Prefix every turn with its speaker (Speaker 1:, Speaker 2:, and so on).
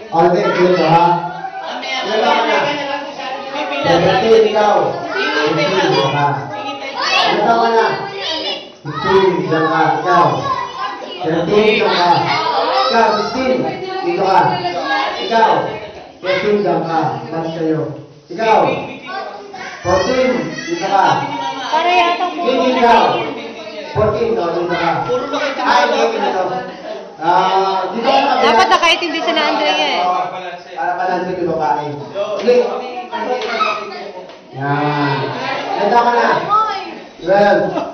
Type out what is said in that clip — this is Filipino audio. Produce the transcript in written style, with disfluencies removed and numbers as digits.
Speaker 1: Okay, dito ha. Ilan ka na? 17, ikaw. 18, dito ka. Ilan ka na? 15, dito ka. Ikaw. 17, dito ka. Ikaw, 16, dito ka. Ikaw. 13, dito ka. Tapos kayo. Ikaw. 14, dito ka.
Speaker 2: Para yata po.
Speaker 1: Ikaw. 14, dito ka. Ay, dito. Dito ka.
Speaker 2: Dapat nakaintindi sila Andrea eh.
Speaker 1: Para balansin yung babae. Sige. Yan. Ganda ka na. 12.